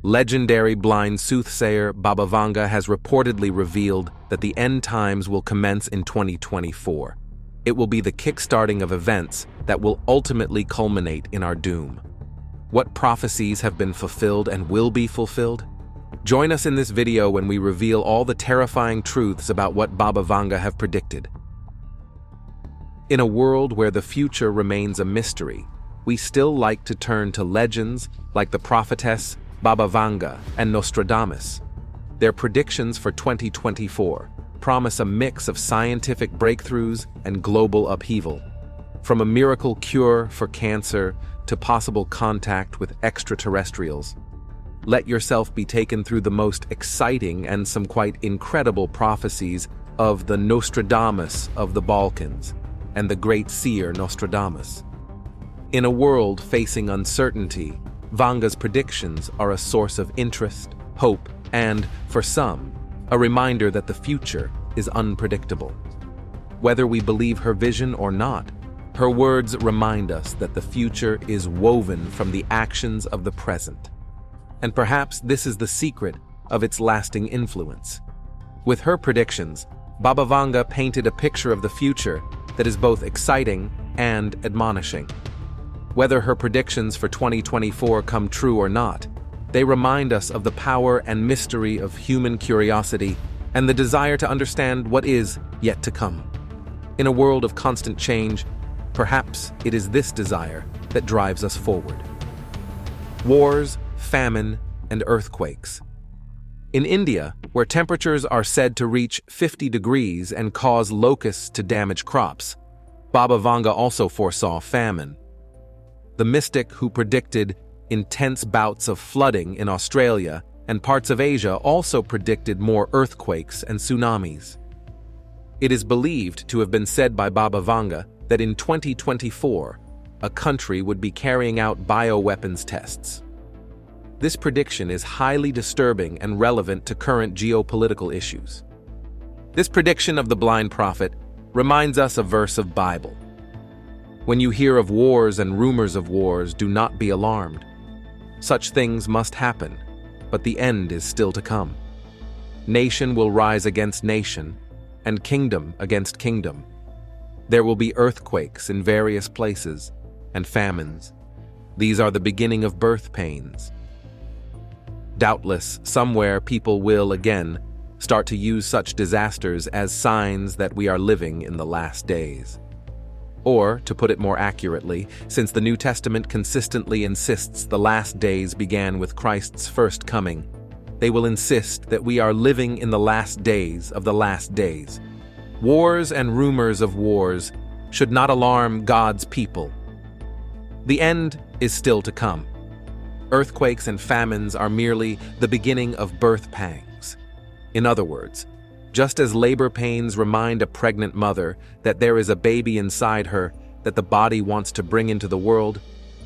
Legendary blind soothsayer Baba Vanga has reportedly revealed that the end times will commence in 2024. It will be the kickstarting of events that will ultimately culminate in our doom. What prophecies have been fulfilled and will be fulfilled? Join us in this video when we reveal all the terrifying truths about what Baba Vanga have predicted. In a world where the future remains a mystery, we still like to turn to legends like the prophetess Baba Vanga and Nostradamus. Their predictions for 2024 promise a mix of scientific breakthroughs and global upheaval. From a miracle cure for cancer to possible contact with extraterrestrials, let yourself be taken through the most exciting and some quite incredible prophecies of the Nostradamus of the Balkans and the great seer Nostradamus. In a world facing uncertainty, Vanga's predictions are a source of interest, hope, and, for some, a reminder that the future is unpredictable. Whether we believe her vision or not, her words remind us that the future is woven from the actions of the present. And perhaps this is the secret of its lasting influence. With her predictions, Baba Vanga painted a picture of the future that is both exciting and admonishing. Whether her predictions for 2024 come true or not, they remind us of the power and mystery of human curiosity and the desire to understand what is yet to come. In a world of constant change, perhaps it is this desire that drives us forward. Wars, famine, and earthquakes. In India, where temperatures are said to reach 50 degrees and cause locusts to damage crops, Baba Vanga also foresaw famine. The mystic who predicted intense bouts of flooding in Australia and parts of Asia also predicted more earthquakes and tsunamis. It is believed to have been said by Baba Vanga that in 2024, a country would be carrying out bioweapons tests. This prediction is highly disturbing and relevant to current geopolitical issues. This prediction of the blind prophet reminds us a verse of Bible. When you hear of wars and rumors of wars, do not be alarmed. Such things must happen, but the end is still to come. Nation will rise against nation, and kingdom against kingdom. There will be earthquakes in various places, and famines. These are the beginning of birth pains. Doubtless, somewhere people will, again, start to use such disasters as signs that we are living in the last days. Or, to put it more accurately, since the New Testament consistently insists the last days began with Christ's first coming, they will insist that we are living in the last days of the last days. Wars and rumors of wars should not alarm God's people. The end is still to come. Earthquakes and famines are merely the beginning of birth pangs. In other words, just as labor pains remind a pregnant mother that there is a baby inside her that the body wants to bring into the world,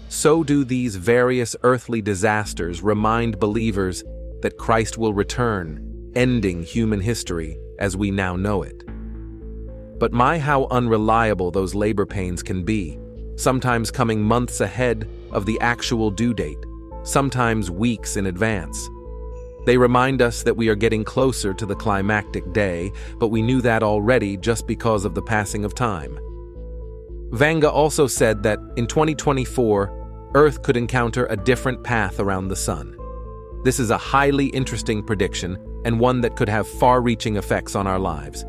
so do these various earthly disasters remind believers that Christ will return, ending human history as we now know it. But how unreliable those labor pains can be, sometimes coming months ahead of the actual due date, sometimes weeks in advance. They remind us that we are getting closer to the climactic day, but we knew that already just because of the passing of time. Vanga also said that in 2024, Earth could encounter a different path around the sun. This is a highly interesting prediction and one that could have far-reaching effects on our lives.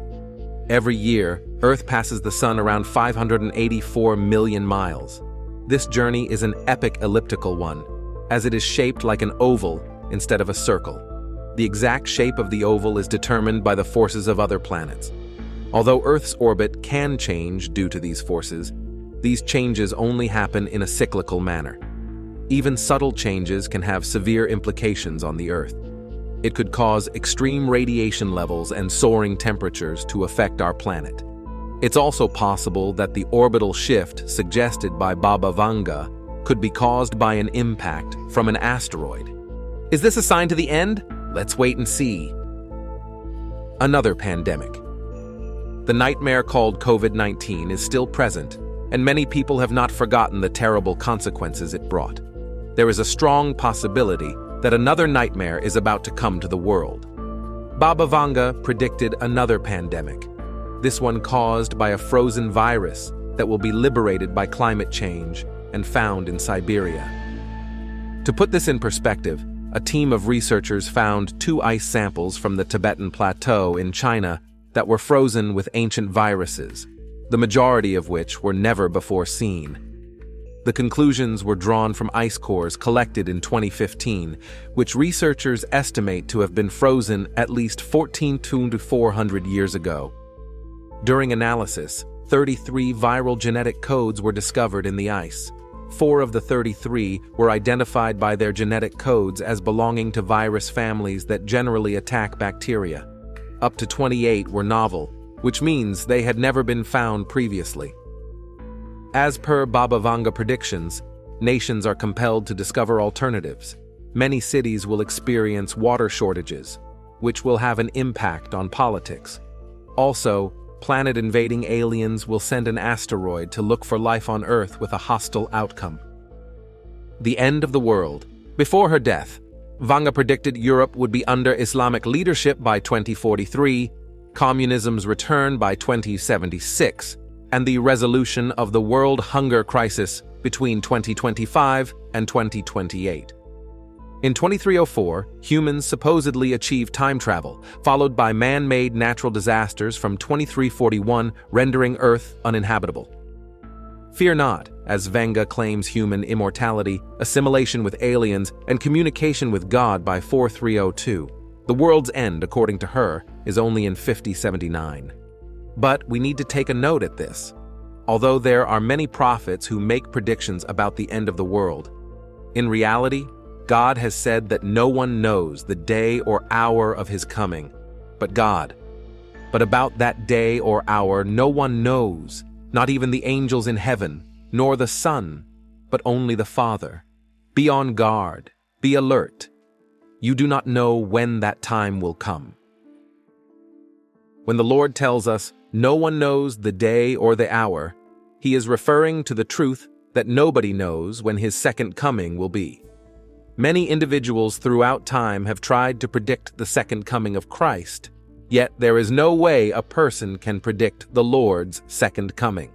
Every year, Earth passes the sun around 584 million miles. This journey is an epic elliptical one, as it is shaped like an oval instead of a circle. The exact shape of the oval is determined by the forces of other planets. Although Earth's orbit can change due to these forces, these changes only happen in a cyclical manner. Even subtle changes can have severe implications on the Earth. It could cause extreme radiation levels and soaring temperatures to affect our planet. It's also possible that the orbital shift suggested by Baba Vanga could be caused by an impact from an asteroid. Is this a sign to the end? Let's wait and see. Another pandemic. The nightmare called COVID-19 is still present, and many people have not forgotten the terrible consequences it brought. There is a strong possibility that another nightmare is about to come to the world. Baba Vanga predicted another pandemic, this one caused by a frozen virus that will be liberated by climate change and found in Siberia. To put this in perspective, a team of researchers found 2 ice samples from the Tibetan Plateau in China that were frozen with ancient viruses, the majority of which were never before seen. The conclusions were drawn from ice cores collected in 2015, which researchers estimate to have been frozen at least 1400 to 400 years ago. During analysis, 33 viral genetic codes were discovered in the ice. 4 of the 33 were identified by their genetic codes as belonging to virus families that generally attack bacteria. Up to 28 were novel, which means they had never been found previously. As per Baba Vanga predictions, nations are compelled to discover alternatives. Many cities will experience water shortages, which will have an impact on politics. Also, planet-invading aliens will send an asteroid to look for life on Earth with a hostile outcome. The end of the world. Before her death, Vanga predicted Europe would be under Islamic leadership by 2043, communism's return by 2076, and the resolution of the world hunger crisis between 2025 and 2028. In 2304, humans supposedly achieved time travel, followed by man-made natural disasters from 2341, rendering Earth uninhabitable. Fear not, as Vanga claims human immortality, assimilation with aliens, and communication with God by 4302. The world's end, according to her, is only in 5079. But we need to take a note at this. Although there are many prophets who make predictions about the end of the world, in reality, God has said that no one knows the day or hour of his coming, but God. But about that day or hour no one knows, not even the angels in heaven, nor the Son, but only the Father. Be on guard, be alert. You do not know when that time will come. When the Lord tells us, no one knows the day or the hour, he is referring to the truth that nobody knows when his second coming will be. Many individuals throughout time have tried to predict the second coming of Christ, yet there is no way a person can predict the Lord's second coming.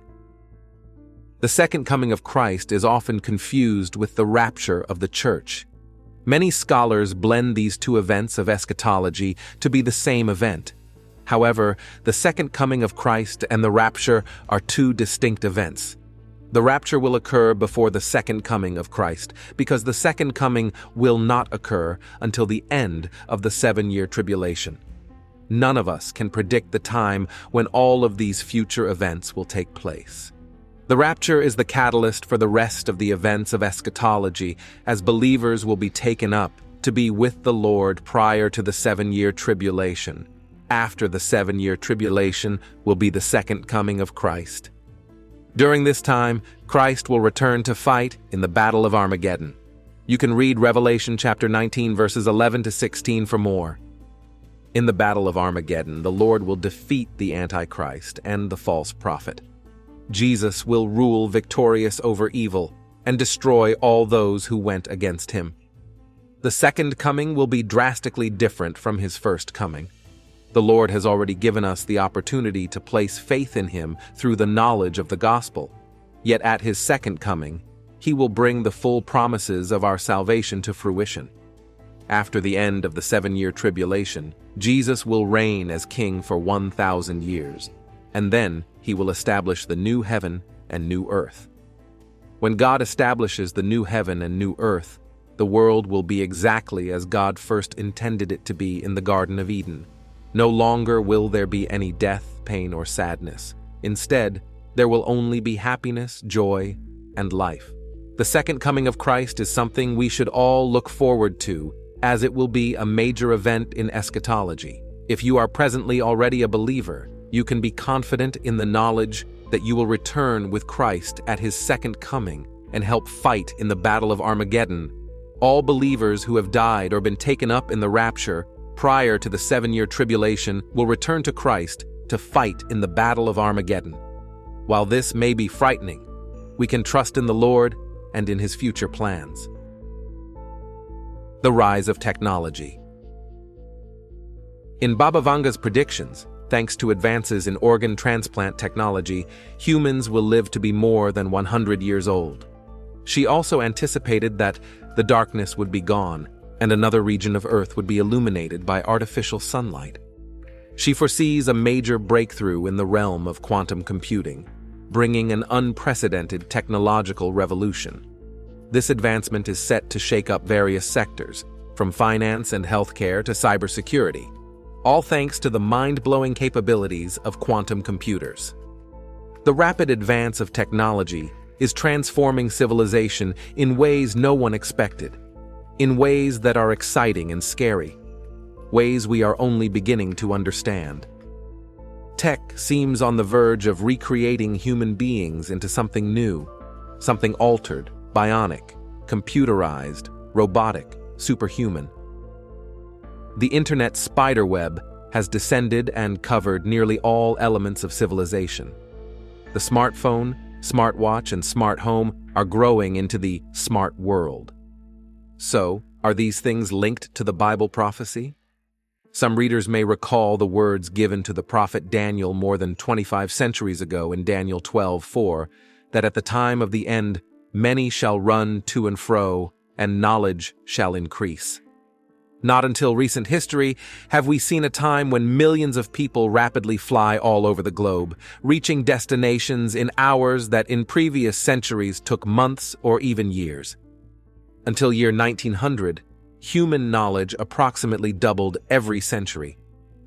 The second coming of Christ is often confused with the rapture of the church. Many scholars blend these 2 events of eschatology to be the same event. However, the second coming of Christ and the rapture are 2 distinct events. The rapture will occur before the second coming of Christ, because the second coming will not occur until the end of the 7-year tribulation. None of us can predict the time when all of these future events will take place. The rapture is the catalyst for the rest of the events of eschatology, as believers will be taken up to be with the Lord prior to the 7-year tribulation. After the 7-year tribulation will be the second coming of Christ. During this time, Christ will return to fight in the Battle of Armageddon. You can read Revelation chapter 19 verses 11 to 16 for more. In the Battle of Armageddon, the Lord will defeat the Antichrist and the false prophet. Jesus will rule victorious over evil and destroy all those who went against him. The second coming will be drastically different from his first coming. The Lord has already given us the opportunity to place faith in him through the knowledge of the gospel. Yet at his second coming, he will bring the full promises of our salvation to fruition. After the end of the 7-year tribulation, Jesus will reign as king for 1,000 years, and then he will establish the new heaven and new earth. When God establishes the new heaven and new earth, the world will be exactly as God first intended it to be in the Garden of Eden. No longer will there be any death, pain, or sadness. Instead, there will only be happiness, joy, and life. The second coming of Christ is something we should all look forward to, as it will be a major event in eschatology. If you are presently already a believer, you can be confident in the knowledge that you will return with Christ at his second coming and help fight in the Battle of Armageddon. All believers who have died or been taken up in the rapture prior to the 7-year tribulation will return to Christ to fight in the Battle of Armageddon. While this may be frightening, we can trust in the Lord and in his future plans. the rise of technology. In Baba Vanga's predictions, thanks to advances in organ transplant technology, humans will live to be more than 100 years old. She also anticipated that the darkness would be gone and another region of Earth would be illuminated by artificial sunlight. She foresees a major breakthrough in the realm of quantum computing, bringing an unprecedented technological revolution. This advancement is set to shake up various sectors, from finance and healthcare to cybersecurity, all thanks to the mind-blowing capabilities of quantum computers. The rapid advance of technology is transforming civilization in ways no one expected, in ways that are exciting and scary, ways we are only beginning to understand. Tech seems on the verge of recreating human beings into something new, something altered, bionic, computerized, robotic, superhuman. The internet's spider web has descended and covered nearly all elements of civilization. The smartphone, smartwatch, and smart home are growing into the smart world. So, are these things linked to the Bible prophecy? Some readers may recall the words given to the prophet Daniel more than 25 centuries ago in Daniel 12:4, that at the time of the end, many shall run to and fro, and knowledge shall increase. Not until recent history have we seen a time when millions of people rapidly fly all over the globe, reaching destinations in hours that in previous centuries took months or even years. Until year 1900, human knowledge approximately doubled every century.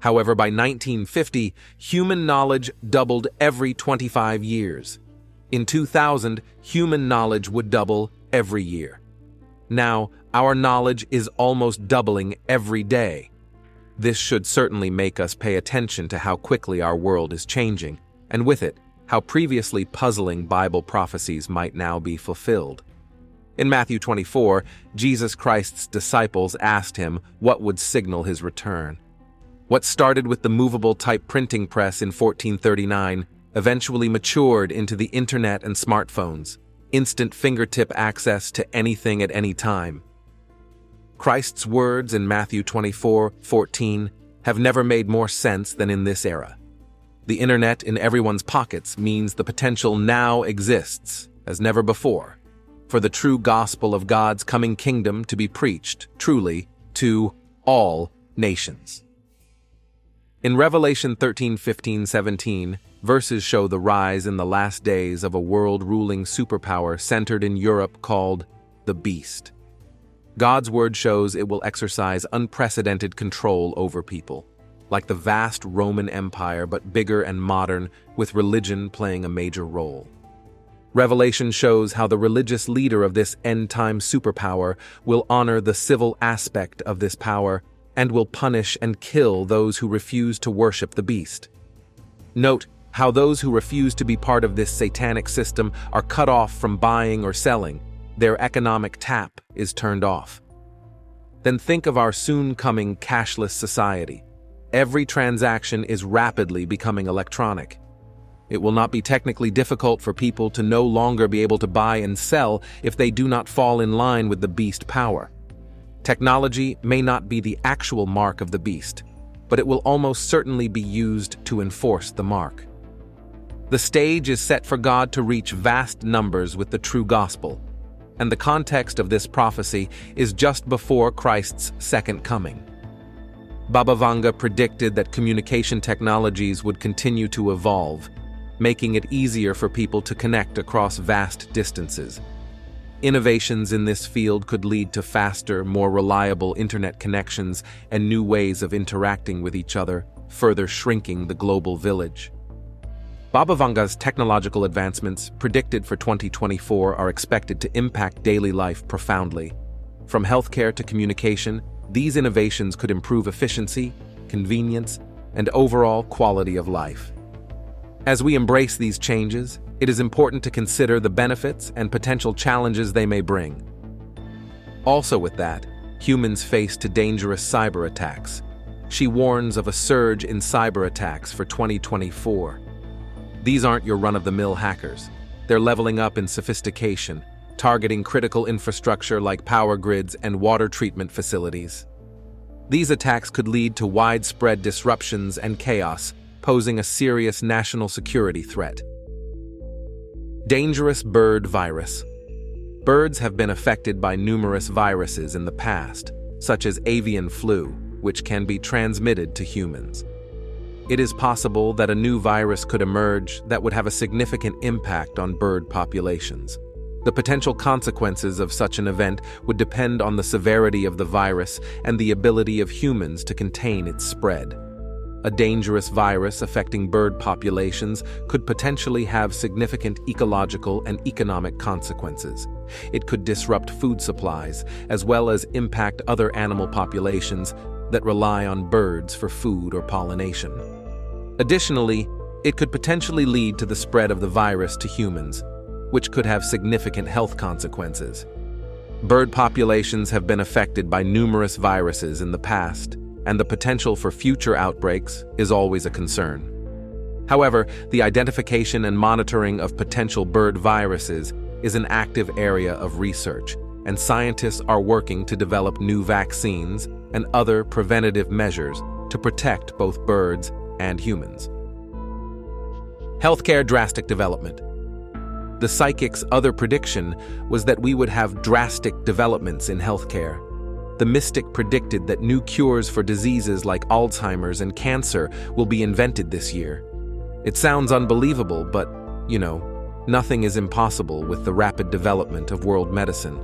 However, by 1950, human knowledge doubled every 25 years. In 2000, human knowledge would double every year. Now, our knowledge is almost doubling every day. This should certainly make us pay attention to how quickly our world is changing, and with it, how previously puzzling Bible prophecies might now be fulfilled. In Matthew 24, Jesus Christ's disciples asked him what would signal his return. What started with the movable type printing press in 1439 eventually matured into the internet and smartphones, instant fingertip access to anything at any time. Christ's words in Matthew 24:14 have never made more sense than in this era. The internet in everyone's pockets means the potential now exists, as never before, for the true gospel of God's coming kingdom to be preached, truly, to all nations. In Revelation 13:15-17, verses show the rise in the last days of a world-ruling superpower centered in Europe called the Beast. God's word shows it will exercise unprecedented control over people, like the vast Roman Empire but bigger and modern, with religion playing a major role. Revelation shows how the religious leader of this end-time superpower will honor the civil aspect of this power and will punish and kill those who refuse to worship the beast. Note how those who refuse to be part of this satanic system are cut off from buying or selling. Their economic tap is turned off. Then think of our soon-coming cashless society. Every transaction is rapidly becoming electronic. It will not be technically difficult for people to no longer be able to buy and sell if they do not fall in line with the beast power. Technology may not be the actual mark of the beast, but it will almost certainly be used to enforce the mark. The stage is set for God to reach vast numbers with the true gospel, and the context of this prophecy is just before Christ's second coming. Baba Vanga predicted that communication technologies would continue to evolve, making it easier for people to connect across vast distances. Innovations in this field could lead to faster, more reliable internet connections and new ways of interacting with each other, further shrinking the global village. Baba Vanga's technological advancements predicted for 2024 are expected to impact daily life profoundly. From healthcare to communication, these innovations could improve efficiency, convenience, and overall quality of life. As we embrace these changes, it is important to consider the benefits and potential challenges they may bring. Also with that, humans face dangerous cyber attacks. She warns of a surge in cyber attacks for 2024. These aren't your run-of-the-mill hackers. They're leveling up in sophistication, targeting critical infrastructure like power grids and water treatment facilities. These attacks could lead to widespread disruptions and chaos, posing a serious national security threat. Dangerous bird virus. Birds have been affected by numerous viruses in the past, such as avian flu, which can be transmitted to humans. It is possible that a new virus could emerge that would have a significant impact on bird populations. The potential consequences of such an event would depend on the severity of the virus and the ability of humans to contain its spread. A dangerous virus affecting bird populations could potentially have significant ecological and economic consequences. It could disrupt food supplies, as well as impact other animal populations that rely on birds for food or pollination. Additionally, it could potentially lead to the spread of the virus to humans, which could have significant health consequences. Bird populations have been affected by numerous viruses in the past, and the potential for future outbreaks is always a concern. However, the identification and monitoring of potential bird viruses is an active area of research, and scientists are working to develop new vaccines and other preventative measures to protect both birds and humans. Healthcare drastic development. The psychic's other prediction was that we would have drastic developments in healthcare. The mystic predicted that new cures for diseases like Alzheimer's and cancer will be invented this year. It sounds unbelievable, but, nothing is impossible with the rapid development of world medicine.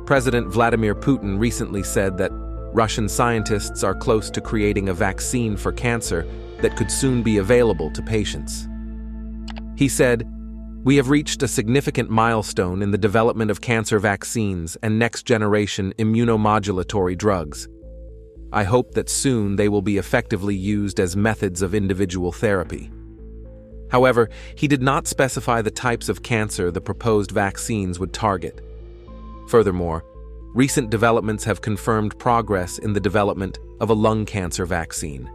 President Vladimir Putin recently said that Russian scientists are close to creating a vaccine for cancer that could soon be available to patients. He said, "We have reached a significant milestone in the development of cancer vaccines and next-generation immunomodulatory drugs. I hope that soon they will be effectively used as methods of individual therapy." However, he did not specify the types of cancer the proposed vaccines would target. Furthermore, recent developments have confirmed progress in the development of a lung cancer vaccine.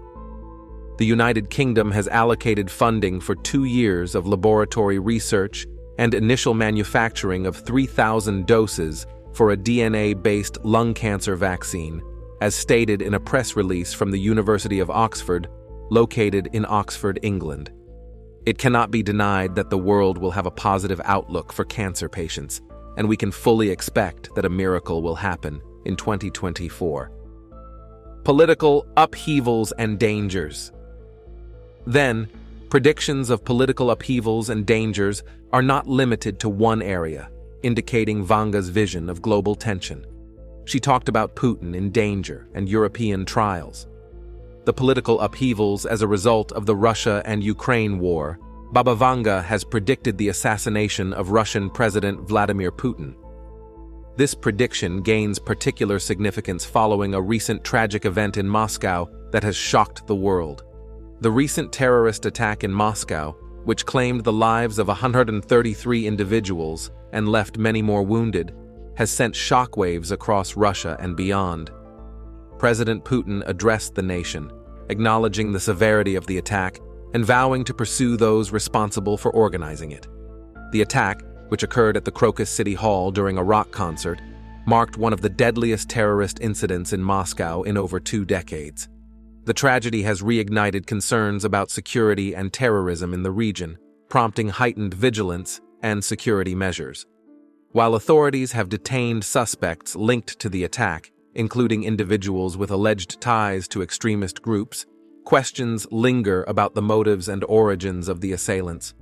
The United Kingdom has allocated funding for 2 years of laboratory research and initial manufacturing of 3,000 doses for a DNA-based lung cancer vaccine, as stated in a press release from the University of Oxford, located in Oxford, England. It cannot be denied that the world will have a positive outlook for cancer patients, and we can fully expect that a miracle will happen in 2024. Political upheavals and dangers. Then, predictions of political upheavals and dangers are not limited to one area, indicating Vanga's vision of global tension. She talked about Putin in danger and European trials. The political upheavals as a result of the Russia and Ukraine war. Baba Vanga has predicted the assassination of Russian President Vladimir Putin. This prediction gains particular significance following a recent tragic event in Moscow that has shocked the world. The recent terrorist attack in Moscow, which claimed the lives of 133 individuals and left many more wounded, has sent shockwaves across Russia and beyond. President Putin addressed the nation, acknowledging the severity of the attack and vowing to pursue those responsible for organizing it. The attack, which occurred at the Crocus City Hall during a rock concert, marked one of the deadliest terrorist incidents in Moscow in over 2 decades. The tragedy has reignited concerns about security and terrorism in the region, prompting heightened vigilance and security measures. While authorities have detained suspects linked to the attack, including individuals with alleged ties to extremist groups, questions linger about the motives and origins of the assailants.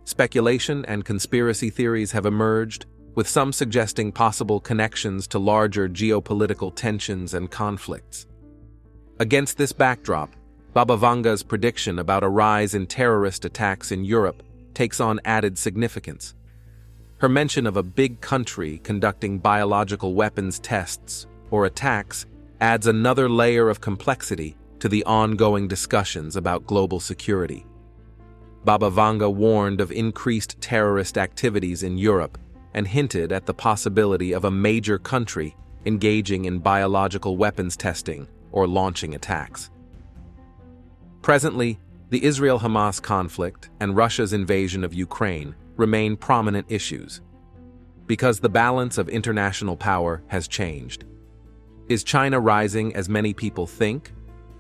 Speculation and conspiracy theories have emerged, with some suggesting possible connections to larger geopolitical tensions and conflicts. Against this backdrop, Baba Vanga's prediction about a rise in terrorist attacks in Europe takes on added significance. Her mention of a big country conducting biological weapons tests or attacks adds another layer of complexity to the ongoing discussions about global security. Baba Vanga warned of increased terrorist activities in Europe and hinted at the possibility of a major country engaging in biological weapons testing or launching attacks. Presently, the Israel-Hamas conflict and Russia's invasion of Ukraine remain prominent issues. because the balance of international power has changed. Is China rising as many people think,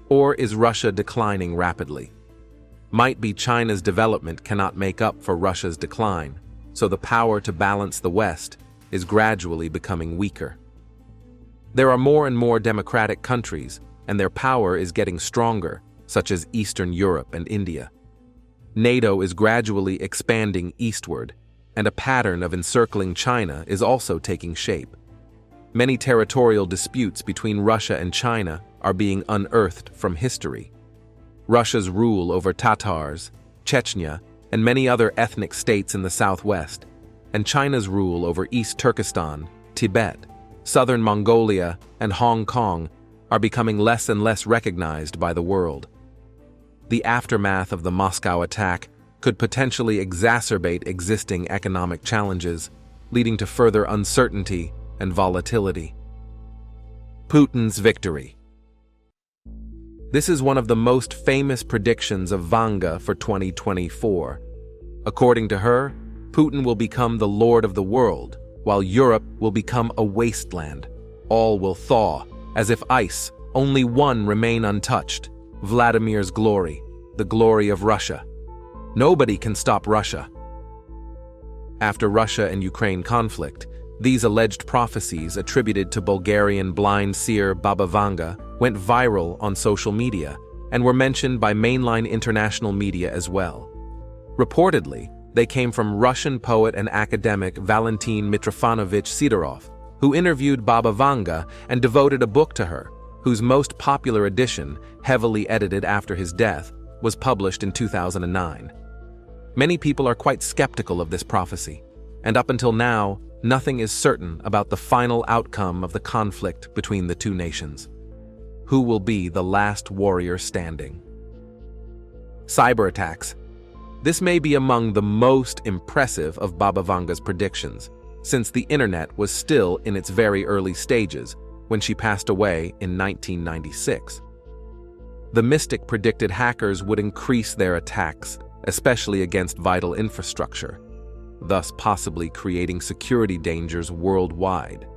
or is Russia declining rapidly? Might be China's development cannot make up for Russia's decline, so the power to balance the West is gradually becoming weaker. There are more and more democratic countries, and their power is getting stronger, such as Eastern Europe and India. NATO is gradually expanding eastward, and a pattern of encircling China is also taking shape. Many territorial disputes between Russia and China are being unearthed from history. Russia's rule over Tatars, Chechnya, and many other ethnic states in the southwest, and China's rule over East Turkestan, Tibet, southern Mongolia, and Hong Kong are becoming less and less recognized by the world. The aftermath of the Moscow attack could potentially exacerbate existing economic challenges, leading to further uncertainty and volatility. Putins Victory. This is one of the most famous predictions of Vanga for 2024. According to her, Putin will become the lord of the world, while Europe will become a wasteland. All will thaw, as if ice, only one remain untouched: Vladimir's glory, the glory of Russia. Nobody can stop Russia. After Russia and Ukraine conflict, these alleged prophecies attributed to Bulgarian blind seer Baba Vanga went viral on social media and were mentioned by mainline international media as well. Reportedly, they came from Russian poet and academic Valentin Mitrofanovich Sidorov, who interviewed Baba Vanga and devoted a book to her, whose most popular edition, heavily edited after his death, was published in 2009. Many people are quite skeptical of this prophecy, and up until now, nothing is certain about the final outcome of the conflict between the two nations. Who will be the last warrior standing? Cyber attacks. This may be among the most impressive of Baba Vanga's predictions, since the internet was still in its very early stages when she passed away in 1996. The mystic predicted hackers would increase their attacks, especially against vital infrastructure, thus possibly creating security dangers worldwide.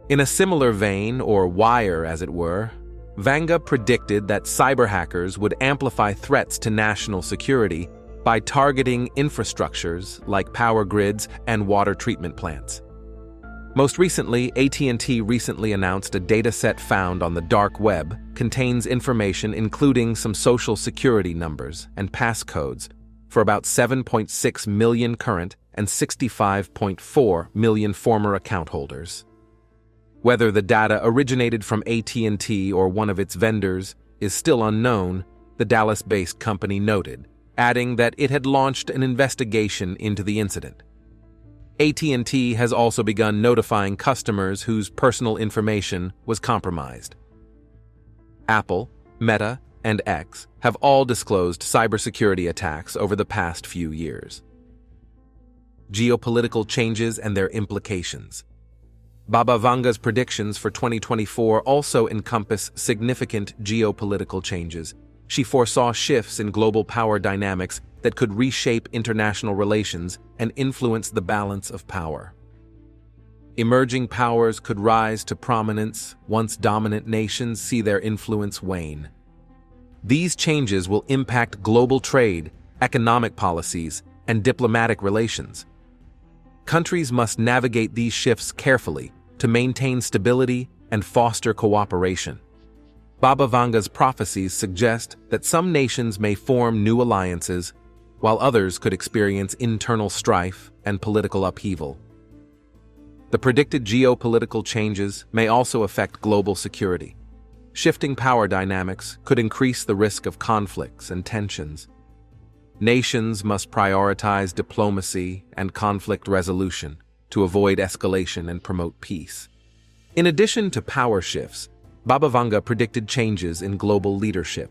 In a similar vein, or wire as it were, Vanga predicted that cyber hackers would amplify threats to national security by targeting infrastructures like power grids and water treatment plants. Most recently, AT&T recently announced a dataset found on the dark web contains information including some social security numbers and passcodes for about 7.6 million current and 65.4 million former account holders. Whether the data originated from AT&T or one of its vendors is still unknown, the Dallas-based company noted, adding that it had launched an investigation into the incident. AT&T has also begun notifying customers whose personal information was compromised. Apple, Meta, and X have all disclosed cybersecurity attacks over the past few years. Geopolitical changes and their implications. Baba Vanga's predictions for 2024 also encompass significant geopolitical changes. She foresaw shifts in global power dynamics that could reshape international relations and influence the balance of power. Emerging powers could rise to prominence once dominant nations see their influence wane. These changes will impact global trade, economic policies, and diplomatic relations. Countries must navigate these shifts carefully to maintain stability and foster cooperation. Baba Vanga's prophecies suggest that some nations may form new alliances, while others could experience internal strife and political upheaval. The predicted geopolitical changes may also affect global security. Shifting power dynamics could increase the risk of conflicts and tensions. Nations must prioritize diplomacy and conflict resolution to avoid escalation and promote peace. In addition to power shifts, Baba Vanga predicted changes in global leadership.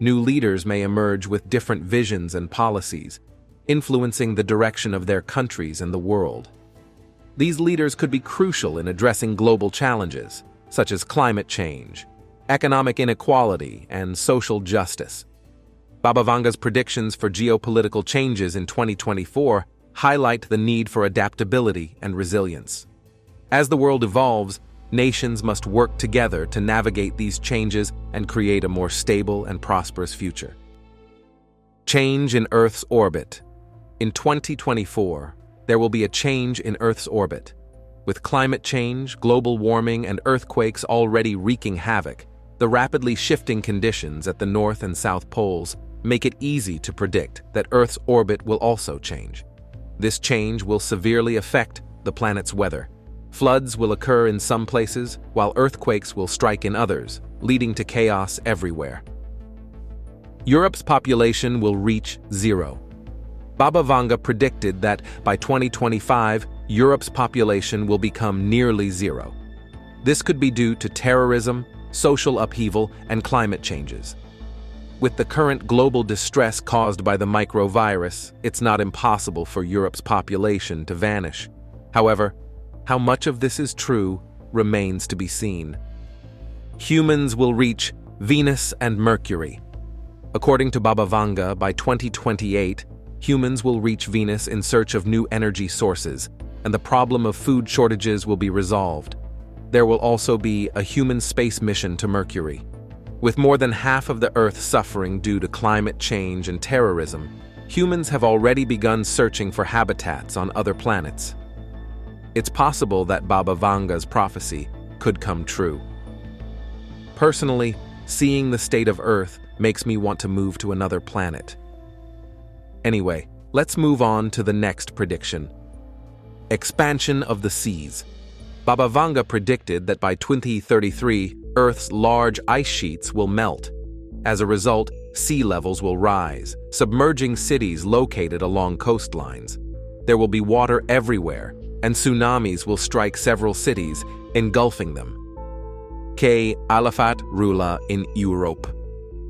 New leaders may emerge with different visions and policies, influencing the direction of their countries and the world. These leaders could be crucial in addressing global challenges, such as climate change, economic inequality, and social justice. Baba Vanga's predictions for geopolitical changes in 2024 highlight the need for adaptability and resilience. As the world evolves, nations must work together to navigate these changes and create a more stable and prosperous future. Change in Earth's orbit. In 2024, there will be a change in Earth's orbit. With climate change, global warming, and earthquakes already wreaking havoc, the rapidly shifting conditions at the North and South Poles make it easy to predict that Earth's orbit will also change. This change will severely affect the planet's weather. Floods will occur in some places, while earthquakes will strike in others, leading to chaos everywhere. Europe's population will reach zero. Baba Vanga predicted that by 2025, Europe's population will become nearly zero. This could be due to terrorism, social upheaval, and climate changes. With the current global distress caused by the microvirus, it's not impossible for Europe's population to vanish. However, how much of this is true remains to be seen. Humans will reach Venus and Mercury. According to Baba Vanga, by 2028, humans will reach Venus in search of new energy sources, and the problem of food shortages will be resolved. There will also be a human space mission to Mercury. With more than half of the Earth suffering due to climate change and terrorism, humans have already begun searching for habitats on other planets. It's possible that Baba Vanga's prophecy could come true. Personally, seeing the state of Earth makes me want to move to another planet. Anyway, let's move on to the next prediction. Expansion of the seas. Baba Vanga predicted that by 2033, Earth's large ice sheets will melt. As a result, sea levels will rise, submerging cities located along coastlines. There will be water everywhere, and tsunamis will strike several cities, engulfing them. Alafat Rula in Europe.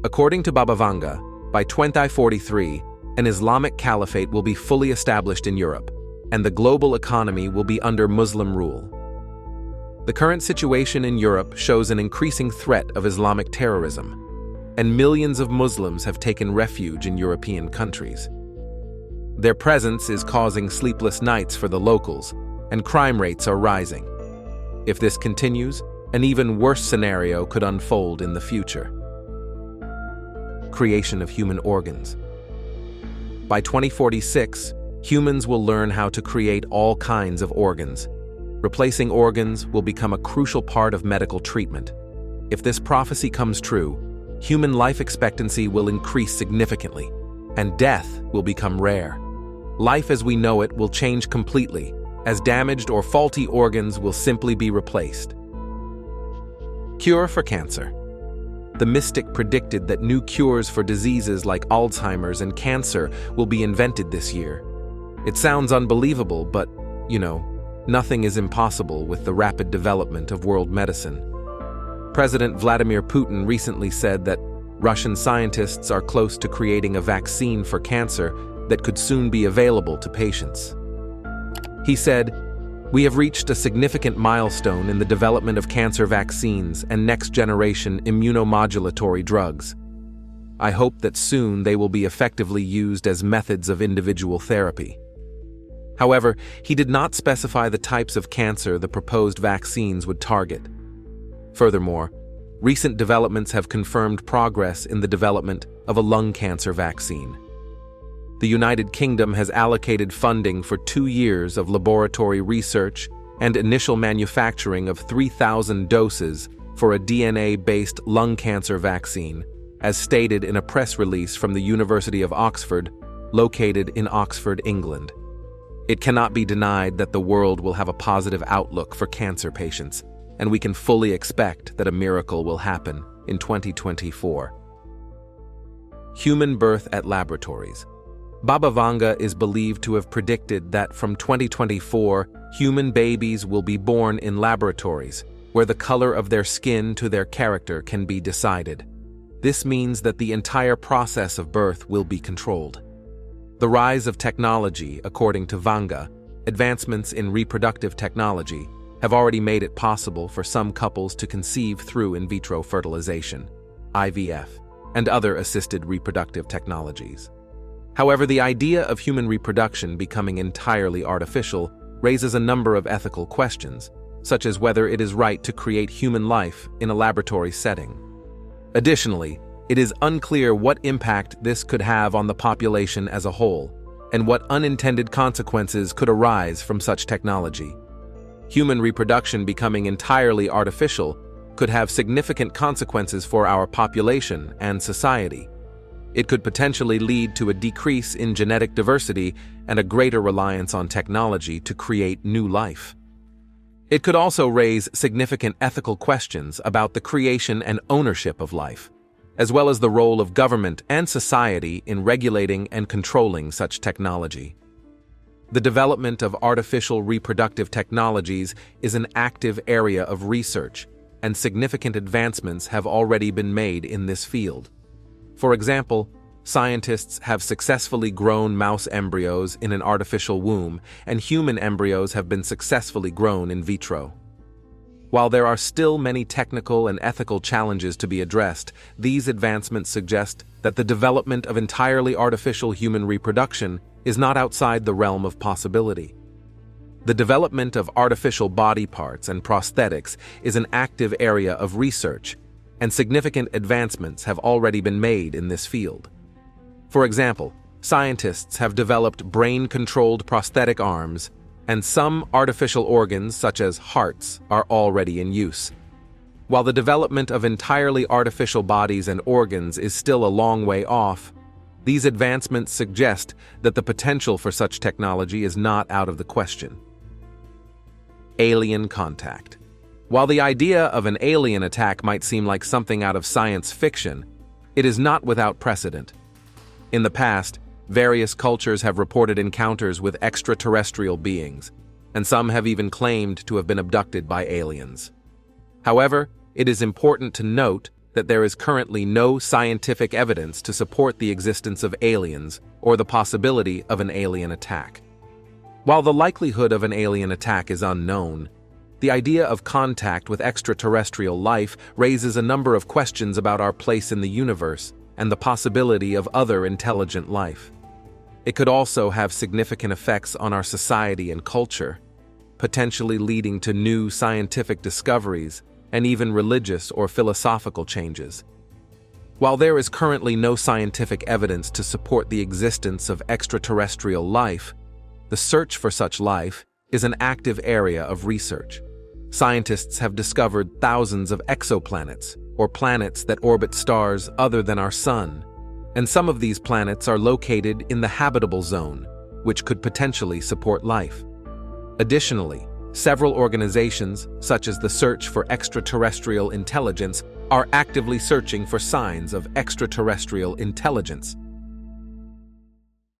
According to Baba Vanga, by 2043, an Islamic caliphate will be fully established in Europe, and the global economy will be under Muslim rule. The current situation in Europe shows an increasing threat of Islamic terrorism, and millions of Muslims have taken refuge in European countries. Their presence is causing sleepless nights for the locals, and crime rates are rising. If this continues, an even worse scenario could unfold in the future. Creation of human organs. By 2046, humans will learn how to create all kinds of organs. Replacing organs will become a crucial part of medical treatment. If this prophecy comes true, human life expectancy will increase significantly, and death will become rare. Life as we know it will change completely, as damaged or faulty organs will simply be replaced. Cure for cancer. The mystic predicted that new cures for diseases like Alzheimer's and cancer will be invented this year. It sounds unbelievable, but, nothing is impossible with the rapid development of world medicine. President Vladimir Putin recently said that Russian scientists are close to creating a vaccine for cancer that could soon be available to patients. He said, "We have reached a significant milestone in the development of cancer vaccines and next-generation immunomodulatory drugs. I hope that soon they will be effectively used as methods of individual therapy." However, he did not specify the types of cancer the proposed vaccines would target. Furthermore, recent developments have confirmed progress in the development of a lung cancer vaccine. The United Kingdom has allocated funding for 2 years of laboratory research and initial manufacturing of 3,000 doses for a DNA-based lung cancer vaccine, as stated in a press release from the University of Oxford, located in Oxford, England. It cannot be denied that the world will have a positive outlook for cancer patients, and we can fully expect that a miracle will happen in 2024. Human birth at laboratories. Baba Vanga is believed to have predicted that from 2024, human babies will be born in laboratories, where the color of their skin to their character can be decided. This means that the entire process of birth will be controlled. The rise of technology, according to Vanga, advancements in reproductive technology, have already made it possible for some couples to conceive through in vitro fertilization, IVF, and other assisted reproductive technologies. However, the idea of human reproduction becoming entirely artificial raises a number of ethical questions, such as whether it is right to create human life in a laboratory setting. Additionally, it is unclear what impact this could have on the population as a whole, and what unintended consequences could arise from such technology. Human reproduction becoming entirely artificial could have significant consequences for our population and society. It could potentially lead to a decrease in genetic diversity and a greater reliance on technology to create new life. It could also raise significant ethical questions about the creation and ownership of life, as well as the role of government and society in regulating and controlling such technology. The development of artificial reproductive technologies is an active area of research, and significant advancements have already been made in this field. For example, scientists have successfully grown mouse embryos in an artificial womb, and human embryos have been successfully grown in vitro. While there are still many technical and ethical challenges to be addressed, these advancements suggest that the development of entirely artificial human reproduction is not outside the realm of possibility. The development of artificial body parts and prosthetics is an active area of research, and significant advancements have already been made in this field. For example, scientists have developed brain-controlled prosthetic arms, and some artificial organs, such as hearts, are already in use. While the development of entirely artificial bodies and organs is still a long way off, these advancements suggest that the potential for such technology is not out of the question. Alien contact. While the idea of an alien attack might seem like something out of science fiction, it is not without precedent. In the past, various cultures have reported encounters with extraterrestrial beings, and some have even claimed to have been abducted by aliens. However, it is important to note that there is currently no scientific evidence to support the existence of aliens or the possibility of an alien attack. While the likelihood of an alien attack is unknown, the idea of contact with extraterrestrial life raises a number of questions about our place in the universe and the possibility of other intelligent life. It could also have significant effects on our society and culture, potentially leading to new scientific discoveries and even religious or philosophical changes. While there is currently no scientific evidence to support the existence of extraterrestrial life, the search for such life is an active area of research. Scientists have discovered thousands of exoplanets, or planets that orbit stars other than our Sun, and some of these planets are located in the habitable zone, which could potentially support life. Additionally, several organizations, such as the Search for Extraterrestrial Intelligence, are actively searching for signs of extraterrestrial intelligence.